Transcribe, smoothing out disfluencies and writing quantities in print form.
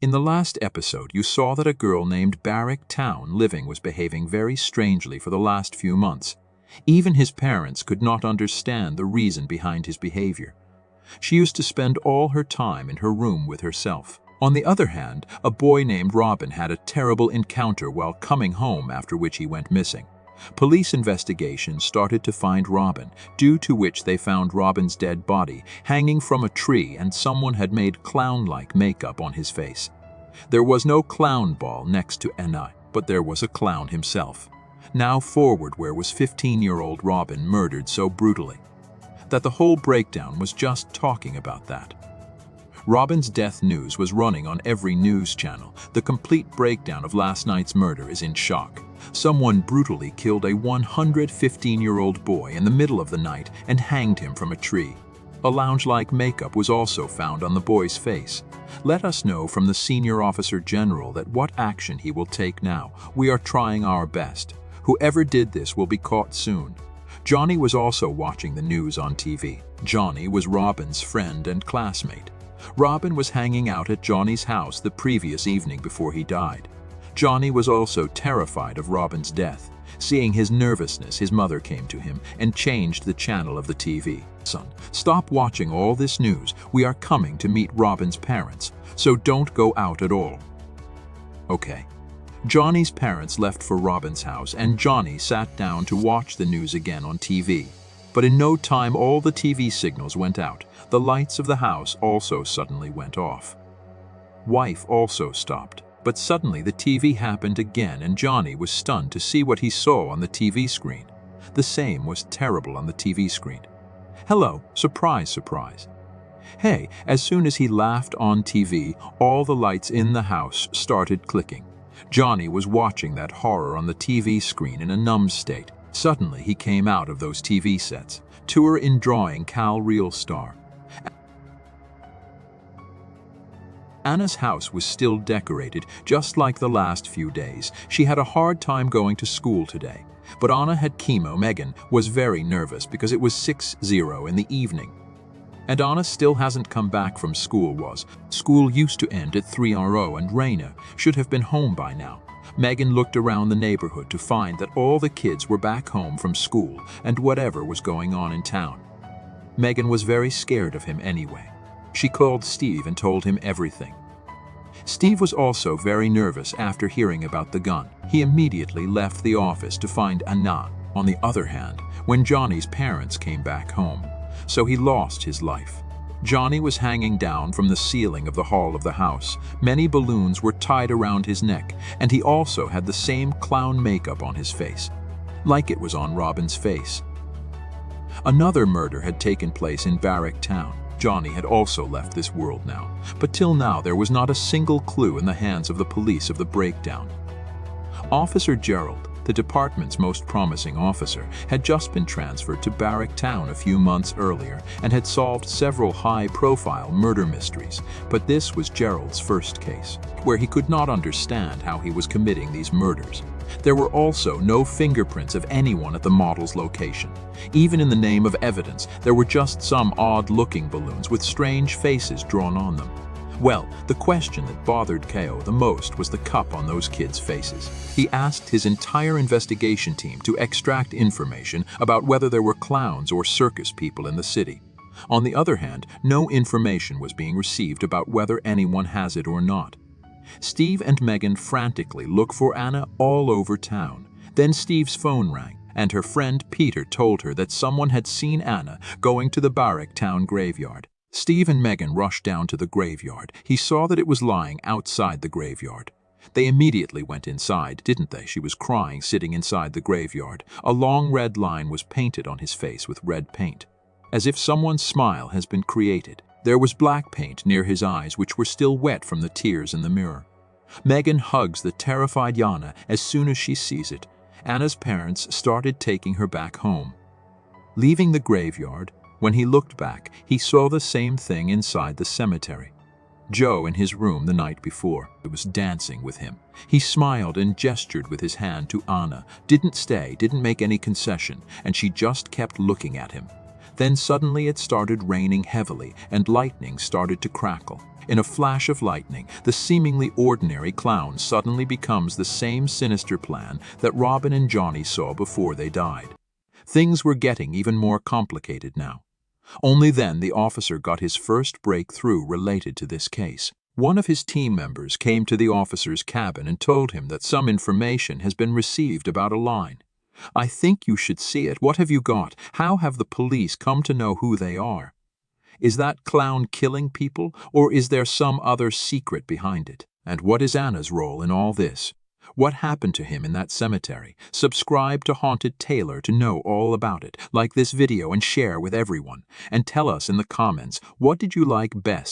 In the last episode, you saw that a girl named Barrack Town Living was behaving very strangely for the last few months. Even his parents could not understand the reason behind his behavior. She used to spend all her time in her room with herself. On the other hand, a boy named Robin had a terrible encounter while coming home, after which he went missing. Police investigations started to find Robin, due to which they found Robin's dead body hanging from a tree, and someone had made clown-like makeup on his face. There was no clown ball next to Anna, but there was a clown himself. Now forward, where was 15-year-old Robin murdered so brutally that the whole breakdown was just talking about that. Robin's death news was running on every news channel. The complete breakdown of last night's murder is in shock. Someone brutally killed a 115-year-old boy in the middle of the night and hanged him from a tree. A lounge-like makeup was also found on the boy's face. Let us know from the senior officer general that what action he will take now. We are trying our best. Whoever did this will be caught soon. Johnny was also watching the news on TV. Johnny was Robin's friend and classmate. Robin was hanging out at Johnny's house the previous evening before he died. Johnny was also terrified of Robin's death. Seeing his nervousness, his mother came to him and changed the channel of the TV. Son, stop watching all this news. We are coming to meet Robin's parents, so don't go out at all. Okay. Johnny's parents left for Robin's house, and Johnny sat down to watch the news again on TV. But in no time, all the TV signals went out. The lights of the house also suddenly went off. Wife also stopped. But suddenly the TV happened again, and Johnny was stunned to see what he saw on the TV screen. The same was terrible on the TV screen. Hello, surprise, surprise. Hey, as soon as he laughed on TV, all the lights in the house started clicking. Johnny was watching that horror on the TV screen in a numb state. Suddenly he came out of those TV sets. Tour in drawing Cal Real Star. Anna's house was still decorated, just like the last few days. She had a hard time going to school today. But Anna had chemo. Megan was very nervous because it was 6:00 in the evening. And Anna still hasn't come back from school. School used to end at 3:00 and Raina should have been home by now. Megan looked around the neighborhood to find that all the kids were back home from school and whatever was going on in town. Megan was very scared of him anyway. She called Steve and told him everything. Steve was also very nervous after hearing about the gun. He immediately left the office to find Anna. On the other hand, when Johnny's parents came back home, so he lost his life. Johnny was hanging down from the ceiling of the hall of the house. Many balloons were tied around his neck, and he also had the same clown makeup on his face, like it was on Robin's face. Another murder had taken place in Barrack Town. Johnny had also left this world now, but till now there was not a single clue in the hands of the police of the breakdown. Officer Gerald, the department's most promising officer, had just been transferred to Barrack Town a few months earlier and had solved several high-profile murder mysteries, but this was Gerald's first case, where he could not understand how he was committing these murders. There were also no fingerprints of anyone at the model's location. Even in the name of evidence, there were just some odd-looking balloons with strange faces drawn on them. Well, the question that bothered Ko the most was the cup on those kids' faces. He asked his entire investigation team to extract information about whether there were clowns or circus people in the city. On the other hand, no information was being received about whether anyone has it or not. Steve and Megan frantically looked for Anna all over town. Then Steve's phone rang, and her friend Peter told her that someone had seen Anna going to the Barrack Town graveyard. Steve and Megan rushed down to the graveyard. He saw that it was lying outside the graveyard. They immediately went inside, didn't they? She was crying, sitting inside the graveyard. A long red line was painted on his face with red paint, as if someone's smile has been created. There was black paint near his eyes, which were still wet from the tears in the mirror. Megan hugs the terrified Yana as soon as she sees it. Anna's parents started taking her back home. Leaving the graveyard, when he looked back, he saw the same thing inside the cemetery. Joe in his room the night before was dancing with him. He smiled and gestured with his hand to Anna, didn't stay, didn't make any concession, and she just kept looking at him. Then suddenly it started raining heavily and lightning started to crackle. In a flash of lightning, the seemingly ordinary clown suddenly becomes the same sinister plan that Robin and Johnny saw before they died. Things were getting even more complicated now. Only then the officer got his first breakthrough related to this case. One of his team members came to the officer's cabin and told him that some information has been received about a line. "I think you should see it. What have you got? How have the police come to know who they are? Is that clown killing people, or is there some other secret behind it? And what is Anna's role in all this? What happened to him in that cemetery?" Subscribe to Haunted Taylor to know all about it. Like this video and share with everyone. And tell us in the comments, what did you like best?